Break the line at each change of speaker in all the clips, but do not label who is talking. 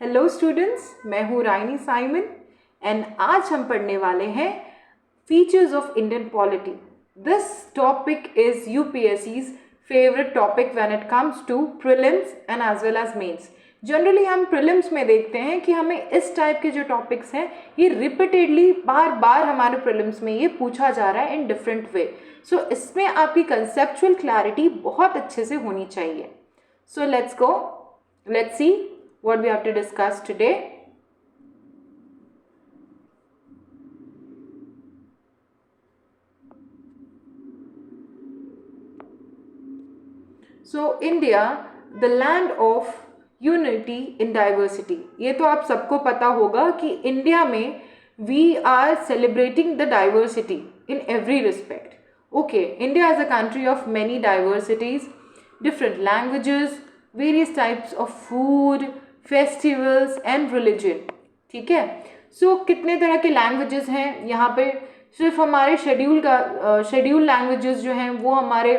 Hello students, मैं हूँ Raini Simon and आज हम पढ़ने वाले हैं features of Indian polity. This topic is UPSC's favourite topic when it comes to prelims and as well as mains. Generally हम prelims में देखते हैं कि हमें इस टाइप के जो टॉपिक्स हैं ये रिपीटेडली बार बार हमारे प्रीलिम्स में ये पूछा जा रहा है इन डिफरेंट वे. सो इसमें आपकी कंसेप्चुअल क्लैरिटी बहुत अच्छे से होनी चाहिए. सो let's see what we have to discuss today. So India, the land of unity in diversity. ये तो आप सबको पता होगा कि इंडिया में we are celebrating the diversity in every respect. Okay, India is a country of many diversities, different languages, various types of food, festivals and religion. ठीक है. सो कितने तरह के लैंग्वेजेस हैं यहाँ पे. सिर्फ हमारे शेड्यूल लैंग्वेजेस जो हैं वो हमारे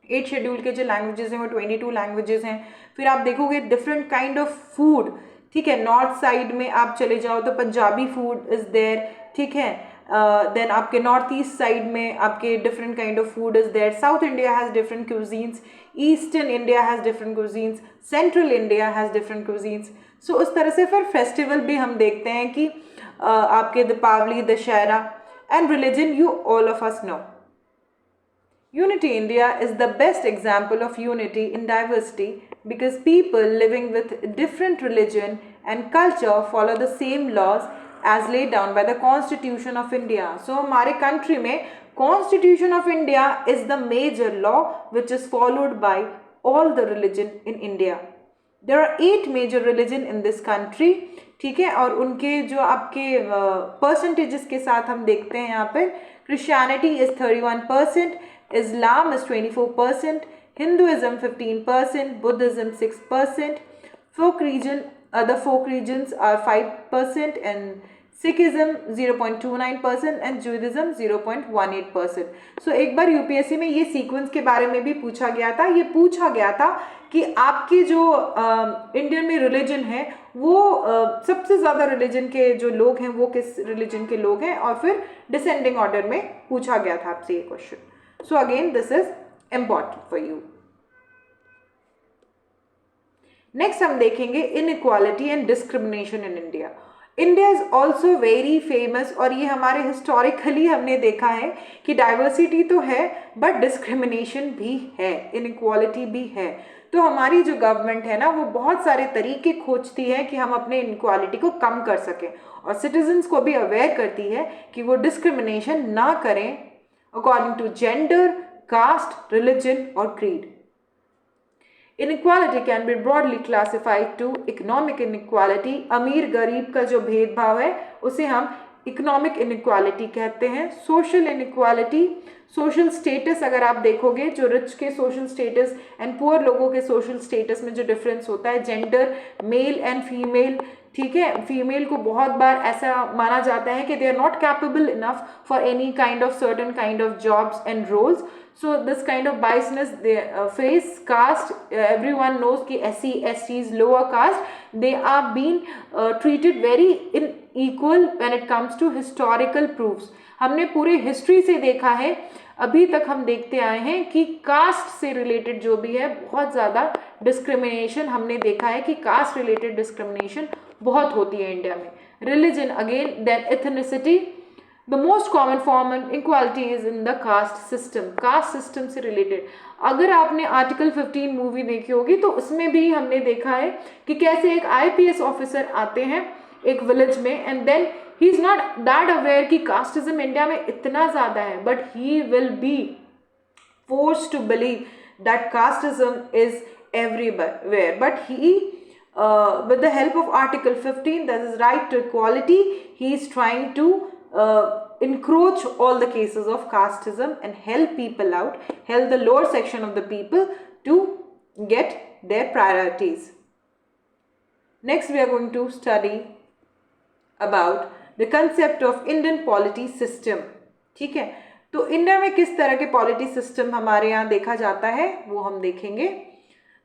8 शेड्यूल के जो लैंग्वेजेस हैं वो 22 लैंग्वेजेस हैं. फिर आप देखोगे डिफरेंट काइंड ऑफ फूड. ठीक है. नॉर्थ साइड में आप चले जाओ तो पंजाबी फूड इज़ देयर. ठीक है. देन आपके नॉर्थ ईस्ट साइड में आपके different kind of food is there. South India has different cuisines. Eastern India has different cuisines. Central India has different cuisines. So उस तरह से फिर फेस्टिवल भी हम देखते हैं कि आपके Deepavali, Dussehra and religion you all of us know. Unity India is the best example of unity in diversity because people living with different religion and culture follow the same laws as laid down by the Constitution of India. So हमारे country में Constitution of India is the major law which is followed by all the religion in India. There are 8 major religion in this country. ठीक है. और उनके जो आपके percentages के साथ हम देखते हैं यहाँ पर Christianity is 31%, Islam is 24%, Hinduism 15%, Buddhism 6%, other folk regions are 5%, and Sikhism 0.29% and Judaism 0.18%. So एक बार यूपीएससी में ये सीक्वेंस के बारे में भी पूछा गया था. ये पूछा गया था कि आपके जो इंडियन में रिलीजन है वो सबसे ज़्यादा रिलीजन के जो लोग हैं वो किस रिलीजन के लोग हैं, और फिर डिसेंडिंग ऑर्डर में पूछा गया था आपसे ये question. So again, this is important for you. Next हम देखेंगे inequality and discrimination in India. India is also very famous, और ये हमारे हिस्टोरिकली हमने देखा है कि डाइवर्सिटी तो है बट डिस्क्रिमिनेशन भी है, इनइक्वालिटी भी है. तो हमारी जो गवर्नमेंट है ना वो बहुत सारे तरीके खोजती है कि हम अपने इनइक्वालिटी को कम कर सकें, और सिटीजन्स को भी अवेयर करती है कि वो डिस्क्रिमिनेशन ना करें according to gender, caste, religion or creed. Inequality can be broadly classified to economic inequality. अमीर गरीब का जो भेदभाव है उसे हम इकोनॉमिक इनइक्वालिटी कहते हैं. सोशल इनइक्वालिटी, सोशल स्टेटस अगर आप देखोगे जो रिच के सोशल स्टेटस एंड पुअर लोगों के सोशल स्टेटस में जो डिफरेंस होता है. Gender, male and female. ठीक है. फीमेल को बहुत बार ऐसा माना जाता है कि they are not capable enough for any kind of certain kind of jobs and roles. So this kind of biasness they face. Caste, everyone knows कि SC, STs, lower caste, they are being treated very unequal when it comes to historical proofs. हमने पूरे history से देखा है, अभी तक हम देखते आए हैं कि कास्ट से रिलेटेड जो भी है बहुत ज़्यादा डिस्क्रिमिनेशन हमने देखा है कि कास्ट रिलेटेड डिस्क्रिमिनेशन बहुत होती है इंडिया में. Religion again, then ethnicity. The most common form of inequality is in the caste system. Caste system से related. अगर आपने आर्टिकल 15 मूवी देखी होगी तो उसमें भी हमने देखा है कि कैसे एक IPS ऑफिसर आते हैं एक विलेज में, and then he is not that aware कि कास्टिज्म इंडिया में इतना ज़्यादा है, but he will be forced to believe that casteism is everywhere. But he with the help of Article 15, that is right to equality, he is trying to encroach all the cases of casteism and help people out, help the lower section of the people to get their priorities. Next we are going to study about the concept of Indian polity system. ठीक है. तो India में किस तरह के polity system हमारे यहाँ देखा जाता है वो हम देखेंगे.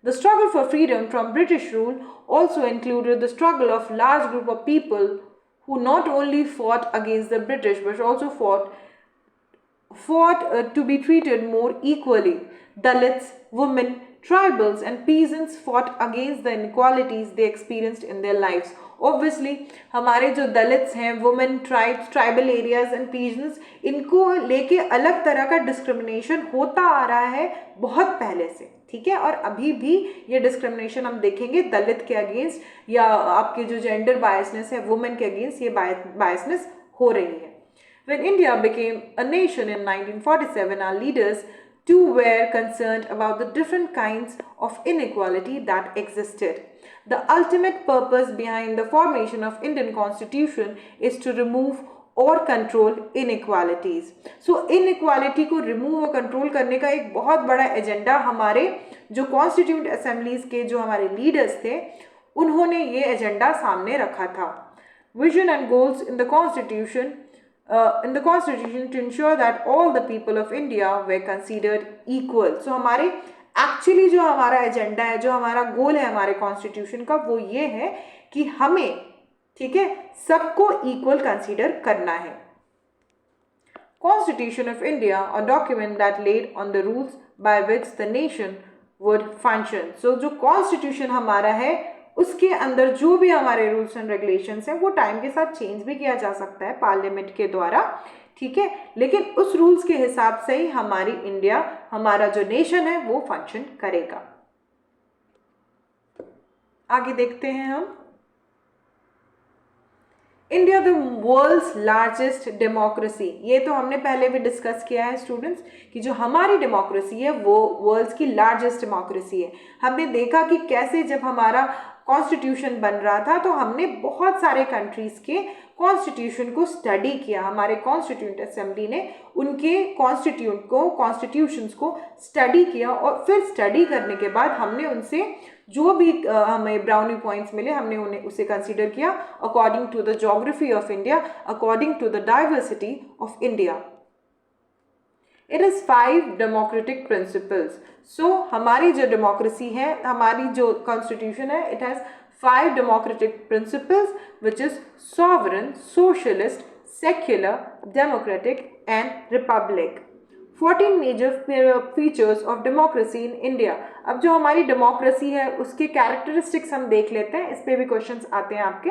The struggle for freedom from British rule also included the struggle of large group of people who not only fought against the British but also fought to be treated more equally. Dalits, women, tribals and peasants fought against the inequalities they experienced in their lives. Obviously हमारे जो Dalits हैं, women, tribes, tribal areas and pigeons, इनको लेके अलग तरह का discrimination होता आ रहा है बहुत पहले से, ठीक है। और अभी भी ये डिस्क्रिमिनेशन हम देखेंगे दलित के अगेंस्ट या आपके जो जेंडर बायसनेस है वुमेन के अगेंस्ट, ये बायसनेस हो रही है। When India became a nation in 1947, our leaders too were concerned about the different kinds of inequality that existed. The ultimate purpose behind the formation of Indian Constitution is to remove और control inequalities. सो inequality को remove और control करने का एक बहुत बड़ा agenda हमारे जो कॉन्स्टिट्यूंट असेंबलीज के जो हमारे लीडर्स थे उन्होंने ये एजेंडा सामने रखा था। Vision and goals in the constitution to ensure that all the people of India were considered equal. So हमारे एक्चुअली जो हमारा एजेंडा है, जो हमारा गोल है हमारे कॉन्स्टिट्यूशन का, वो ये है कि हमें, ठीक है, सबको इक्वल कंसीडर करना है। Constitution of India, a document that laid on the rules by which the nation would function. So जो कॉन्स्टिट्यूशन हमारा है उसके अंदर जो भी हमारे रूल्स एंड रेगुलेशंस हैं वो टाइम के साथ चेंज भी किया जा सकता है पार्लियामेंट के द्वारा, ठीक है, लेकिन उस रूल्स के हिसाब से ही हमारी इंडिया, हमारा जो नेशन है वो फंक्शन करेगा। आगे देखते हैं हम। India the world's largest democracy, ये तो हमने पहले भी डिस्कस किया है स्टूडेंट्स कि जो हमारी डेमोक्रेसी है वो वर्ल्ड्स की लार्जेस्ट डेमोक्रेसी है। हमने देखा कि कैसे जब हमारा कॉन्स्टिट्यूशन बन रहा था तो हमने बहुत सारे कंट्रीज़ के कॉन्स्टिट्यूशन को स्टडी किया। हमारे कॉन्स्टिट्यूंट असेंबली ने उनके कॉन्स्टिट्यूशंस को स्टडी किया और फिर स्टडी करने के बाद हमने उनसे जो भी हमें ब्राउनी पॉइंट्स मिले हमने उन्हें उसे कंसीडर किया according to the geography of India, according to the diversity of India. It is 5 democratic principles. सो हमारी जो डेमोक्रेसी है, हमारी जो कॉन्स्टिट्यूशन है, it has 5 democratic principles, which is sovereign, socialist, secular, democratic and republic. 14 major features of democracy in India. अब जो हमारी डेमोक्रेसी है उसके कैरेक्टरिस्टिक्स हम देख लेते हैं, इस पे भी क्वेश्चंस आते हैं आपके।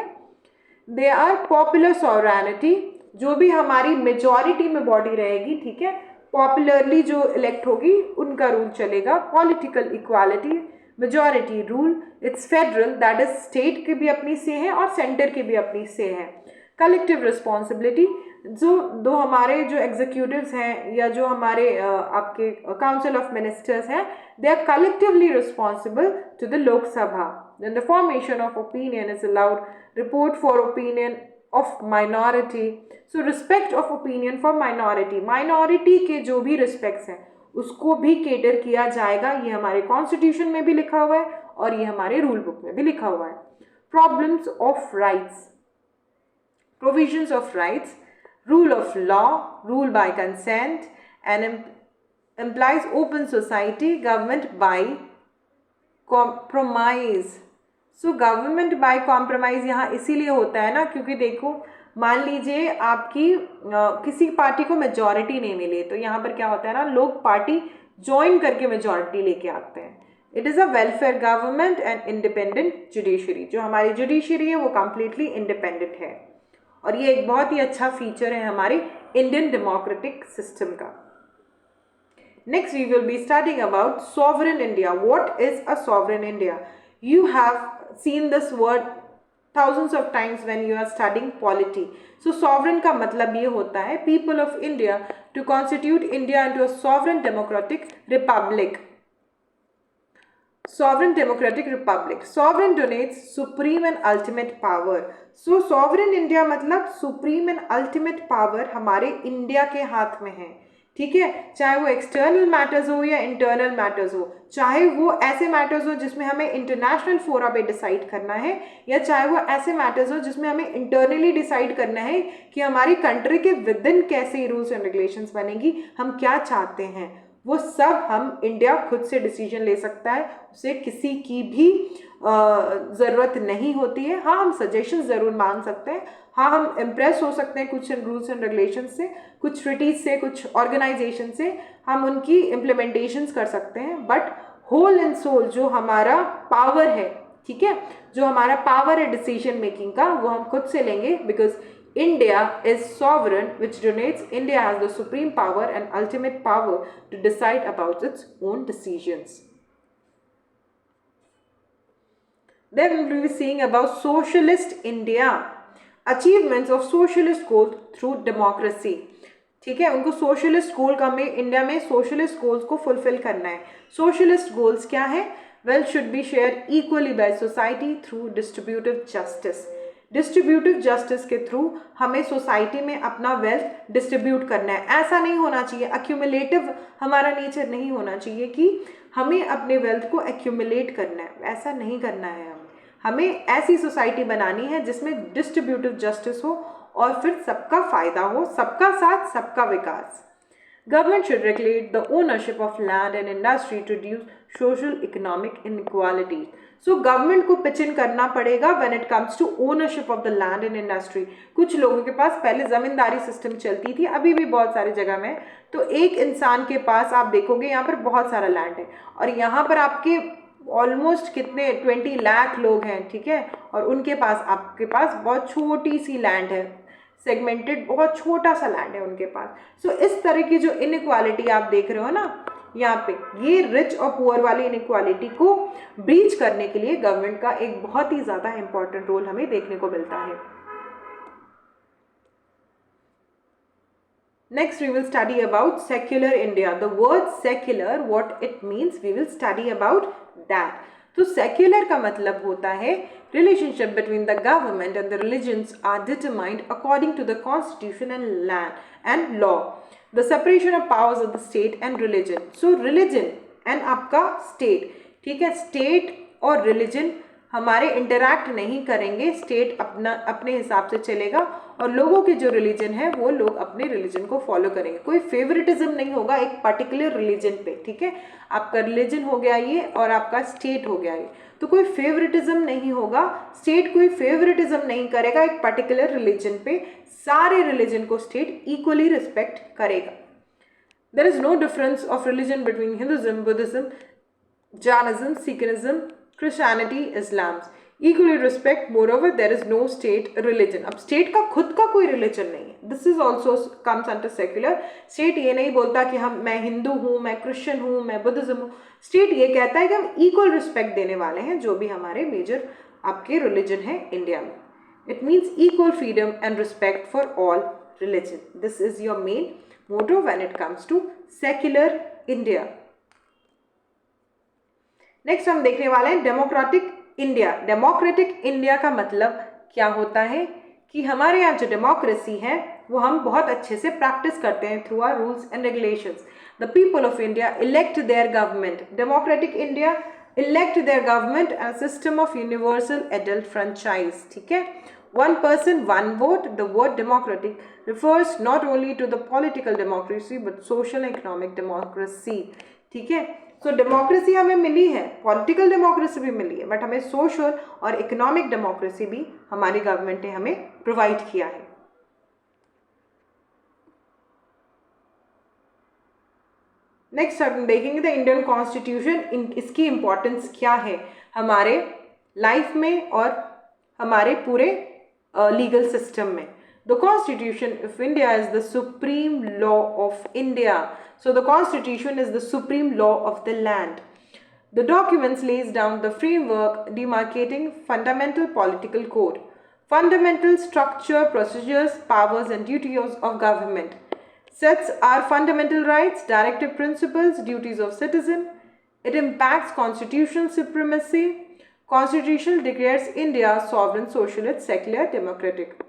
दे आर पॉपुलर सॉवरेनिटी, जो भी हमारी मेजॉरिटी में बॉडी रहेगी, ठीक है, पॉपुलरली जो इलेक्ट होगी उनका रूल चलेगा। Political equality, majority rule, it's federal, that is state के भी अपनी से है और सेंटर के भी अपनी से है। कलेक्टिव रिस्पॉन्सिबिलिटी, जो हमारे जो एग्जीक्यूटिव्स हैं या जो हमारे आपके काउंसिल ऑफ मिनिस्टर्स हैं, they are collectively responsible to the Lok Sabha. Then the formation of opinion is allowed, report for opinion of minority, so respect of opinion for minority, minority के जो भी रिस्पेक्ट्स हैं उसको भी केटर किया जाएगा। ये हमारे कॉन्स्टिट्यूशन में भी लिखा हुआ है और ये हमारे रूल बुक में भी लिखा हुआ है। Problems of rights, provisions of rights, rule of law, rule by consent and implies open society, government by compromise. So government by compromise यहाँ इसीलिए होता है ना, क्योंकि देखो मान लीजिए आपकी किसी पार्टी को मेजॉरिटी नहीं मिली तो यहाँ पर क्या होता है ना, लोग पार्टी ज्वाइन करके मेजॉरिटी लेके आते हैं। It is a welfare government and independent judiciary, जो हमारी जुडिशरी है वो कम्प्लीटली इंडिपेंडेंट है और ये एक बहुत ही अच्छा फीचर है हमारे इंडियन डेमोक्रेटिक सिस्टम का। Next we will be studying about sovereign India. What is a sovereign India? You have seen this word thousands of times when you are studying polity. So sovereign का मतलब ये होता है people of India to constitute India into a sovereign democratic republic. Sovereign democratic republic. Sovereign denotes supreme and ultimate power. So sovereign India मतलब supreme and ultimate power हमारे India के हाथ में है, ठीक है, चाहे वो एक्सटर्नल मैटर्स हो या इंटरनल मैटर्स हो, चाहे वो ऐसे मैटर्स हो जिसमें हमें इंटरनेशनल फोरा पे डिसाइड करना है या चाहे वो ऐसे मैटर्स हो जिसमें हमें इंटरनली डिसाइड करना है कि हमारी कंट्री के विद इन कैसे रूल्स एंड रेगुलेशंस बनेगी, हम क्या चाहते हैं। वो सब हम इंडिया खुद से डिसीजन ले सकता है, उसे किसी की भी ज़रूरत नहीं होती है। हाँ, हम सजेशन ज़रूर मांग सकते हैं, हाँ हम इम्प्रेस हो सकते हैं कुछ रूल्स एंड रेगुलेशन से, कुछ ट्रिटीज से, कुछ ऑर्गेनाइजेशन से, हम उनकी इम्प्लीमेंटेशंस कर सकते हैं, बट होल एंड सोल जो हमारा पावर है, ठीक है, जो हमारा पावर है डिसीजन मेकिंग का, वो हम खुद से लेंगे, because India is sovereign, which denotes India has the supreme power and ultimate power to decide about its own decisions. Then we will be seeing about socialist India, achievements of socialist goals through democracy. ठीक है, उनको socialist गोल का में India में socialist goals को fulfil करना है। Socialist goals क्या है? Wealth should be share equally by society through distributive justice. Distributive justice के थ्रू हमें सोसाइटी में अपना वेल्थ डिस्ट्रीब्यूट करना है। ऐसा नहीं होना चाहिए, एक्यूमुलेटिव हमारा नेचर नहीं होना चाहिए कि हमें अपने वेल्थ को एक्यूमुलेट करना है, ऐसा नहीं करना है। हमें ऐसी सोसाइटी बनानी है जिसमें डिस्ट्रीब्यूटिव जस्टिस हो और फिर सबका फायदा हो, सबका साथ सबका विकास। Government should regulate the ownership of land and industry to reduce social economic inequalities. So government को पिच इन करना पड़ेगा when it comes to ownership of the land and industry. कुछ लोगों के पास पहले जमींदारी सिस्टम चलती थी, अभी भी बहुत सारी जगह में, तो एक इंसान के पास आप देखोगे यहाँ पर बहुत सारा लैंड है और यहाँ पर आपके ऑलमोस्ट कितने 20 लाख लोग हैं, ठीक है, और उनके पास आपके पास बहुत छोटी सी लैंड है, सेगमेंटेड बहुत छोटा सा लैंड है उनके पास। सो इस तरह की जो इनइक्वालिटी आप देख रहे हो ना यहाँ पे, ये रिच और पुअर वाली इनइक्वालिटी को ब्रीच करने के लिए गवर्नमेंट का एक बहुत ही ज़्यादा इंपॉर्टेंट रोल हमें देखने को मिलता है। Next we will study about secular India. The word secular, what it means, we will study about that. तो secular का मतलब होता है relationship between the government and the religions are determined according to the constitution and land and law. The separation of powers of the state and religion. So religion and आपका state, ठीक है, state और religion हमारे interact नहीं करेंगे, state अपने हिसाब से चलेगा और लोगों के जो रिलीजन है वो लोग अपने रिलीजन को फॉलो करेंगे। कोई फेवरेटिज्म नहीं होगा एक पर्टिकुलर रिलीजन पे, ठीक है, आपका रिलीजन हो गया ये और आपका स्टेट हो गया ये, तो कोई फेवरेटिज्म नहीं होगा, स्टेट कोई फेवरेटिज्म नहीं करेगा एक पर्टिकुलर रिलीजन पे, सारे रिलीजन को स्टेट इक्वली रिस्पेक्ट करेगा। There is no difference of religion between Hinduism, Buddhism, Jainism, Sikhism, Christianity, Islam, equally respect. Moreover, there is no state religion. अब state का खुद का कोई religion नहीं है. This is also comes under secular. State ये नहीं बोलता कि मैं हिंदू हूँ, मैं क्रिश्चियन हूँ, मैं बुद्धिज्म हूँ. State ये कहता है कि हम equal respect देने वाले हैं जो भी हमारे major आपके religion है इंडिया में. It means equal freedom and respect for all religion. This is your main motto when it comes to secular India. Next हम देखने वाले हैं डेमोक्रेटिक इंडिया। डेमोक्रेटिक इंडिया का मतलब क्या होता है कि हमारे यहाँ जो डेमोक्रेसी है वो हम बहुत अच्छे से प्रैक्टिस करते हैं through our rules and regulations. The people of India elect their government. Democratic India elect their government and system of universal adult franchise, ठीक है, one person one vote. The word democratic refers not only to the political democracy but social and economic democracy, ठीक है। सो democracy हमें मिली है, political democracy भी मिली है, but हमें social और इकोनॉमिक डेमोक्रेसी भी हमारी गवर्नमेंट ने हमें प्रोवाइड किया है। नेक्स्ट हम देखेंगे द इंडियन कॉन्स्टिट्यूशन, इसकी इंपॉर्टेंस क्या है हमारे लाइफ में और हमारे पूरे लीगल सिस्टम में। The Constitution of India is the supreme law of India. So the Constitution is the supreme law of the land. The documents lays down the framework demarcating fundamental political code, fundamental structure, procedures, powers and duties of government, sets our fundamental rights, directive principles, duties of citizen. It impacts constitutional supremacy. Constitution declares India sovereign, socialist, secular, democratic,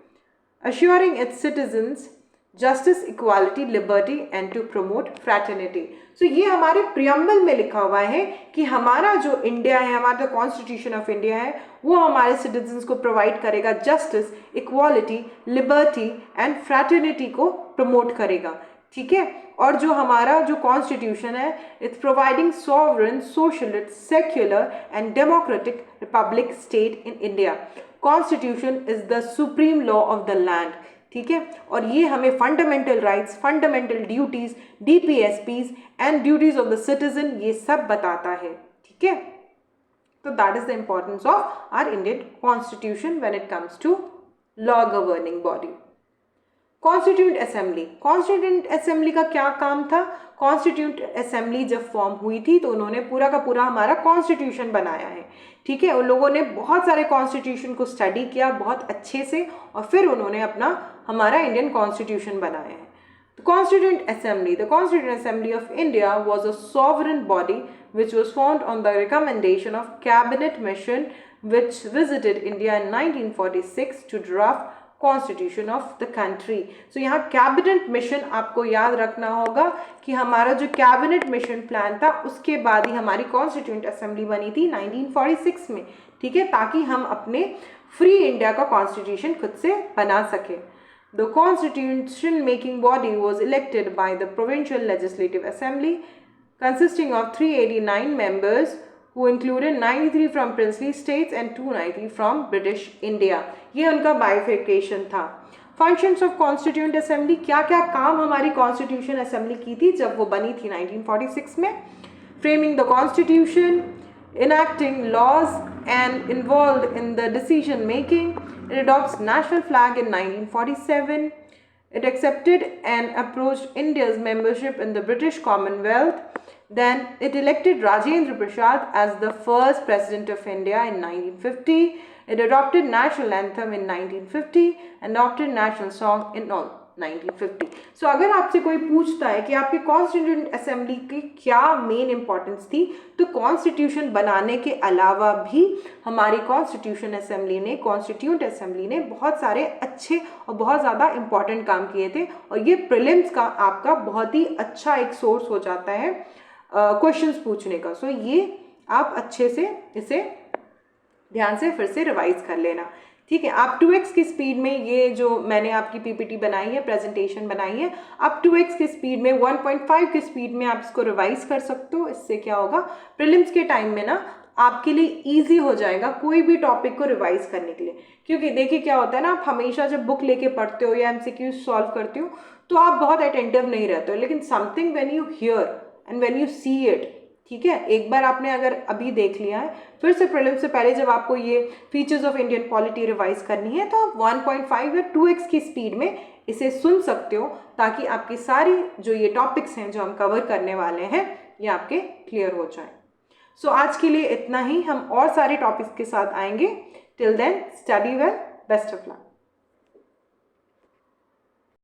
assuring its citizens justice, equality, liberty and to promote fraternity. So ये हमारे preamble में लिखा हुआ है कि हमारा जो India है, हमारा जो कॉन्स्टिट्यूशन ऑफ इंडिया है, वो हमारे सिटीजन्स को प्रोवाइड करेगा justice, equality, liberty and fraternity को प्रमोट करेगा। ठीक है। और जो हमारा जो कॉन्स्टिट्यूशन है, it's providing sovereign, socialist, secular and democratic republic state in India. Constitution is the supreme law of the land, ठीक है। और ये हमें fundamental rights, fundamental duties, DPSPs and duties of the citizen, ये सब बताता है, ठीक है। तो that is the importance of our Indian constitution when it comes to law governing body. Constituent assembly, constituent assembly का क्या काम था? कॉन्स्टिट्यूंट असेंबली जब फॉर्म हुई थी तो उन्होंने पूरा का पूरा हमारा कॉन्स्टिट्यूशन बनाया है, ठीक है। उन लोगों ने बहुत सारे कॉन्स्टिट्यूशन को स्टडी किया बहुत अच्छे से और फिर उन्होंने अपना हमारा इंडियन कॉन्स्टिट्यूशन बनाया है। The Constituent Assembly. The Constituent Assembly of India was a sovereign body which was formed on the recommendation of Cabinet Mission which visited India in 1946 to draft constitution of the country. So यहाँ cabinet mission आपको याद रखना होगा कि हमारा जो cabinet mission plan था उसके बाद ही हमारी कॉन्स्टिट्यूंट असेंबली बनी थी 1946 में, ठीक है, ताकि हम अपने फ्री इंडिया का कॉन्स्टिट्यूशन खुद से बना सके। The constitution making body was elected by the provincial legislative assembly consisting of 389 members who included 93 from princely states and 293 from British India। ये उनका बाइफिकेशन था। फंक्शंस ऑफ कॉन्स्टिट्यूंट असेंबली, क्या क्या काम हमारी कॉन्स्टिट्यूशन असेंबली की थी जब वो बनी थी 1946 में? Framing the constitution, enacting laws and involved in the decision making. It adopts national flag in 1947. It accepted and approached India's membership in the British Commonwealth. Then it elected Rajendra Prasad as the first president of India in 1950. It adopted national anthem in 1950 and adopted national song in 1950। सो अगर आपसे कोई पूछता है कि आपके constituent assembly की क्या main importance थी, तो कॉन्स्टिट्यूशन बनाने के अलावा भी हमारी कॉन्स्टिट्यूशन असेंबली ने, कॉन्स्टिट्यूंट असेंबली ने बहुत सारे अच्छे और बहुत ज़्यादा इंपॉर्टेंट काम किए थे। और ये प्रीलिम्स का आपका बहुत ही अच्छा एक सोर्स हो जाता है क्वेश्चंस पूछने का। सो ये आप अच्छे से इसे ध्यान से फिर से रिवाइज कर लेना, ठीक है। आप 2x की स्पीड में, ये जो मैंने आपकी PPT बनाई है, प्रेजेंटेशन बनाई है, आप 2x की स्पीड में, 1.5 की स्पीड में आप इसको रिवाइज कर सकते हो। इससे क्या होगा, प्रीलिम्स के टाइम में ना आपके लिए इजी हो जाएगा कोई भी टॉपिक को रिवाइज करने के लिए। क्योंकि देखिए क्या होता है ना, आप हमेशा जब बुक लेके पढ़ते हो या MCQ सॉल्व करते हो तो आप बहुत अटेंटिव नहीं रहते हो, लेकिन something when you here and when you see it, ठीक है, एक बार आपने अगर अभी देख लिया है, फिर से प्रीलिम्स से पहले जब आपको ये features of Indian polity revise करनी है तो आप 1.5 या 2x की स्पीड में इसे सुन सकते हो, ताकि आपकी सारी जो ये टॉपिक्स हैं जो हम कवर करने वाले हैं ये आपके क्लियर हो जाए। सो आज के लिए इतना ही, हम और सारे टॉपिक्स के साथ आएंगे। Till then study well, best of luck.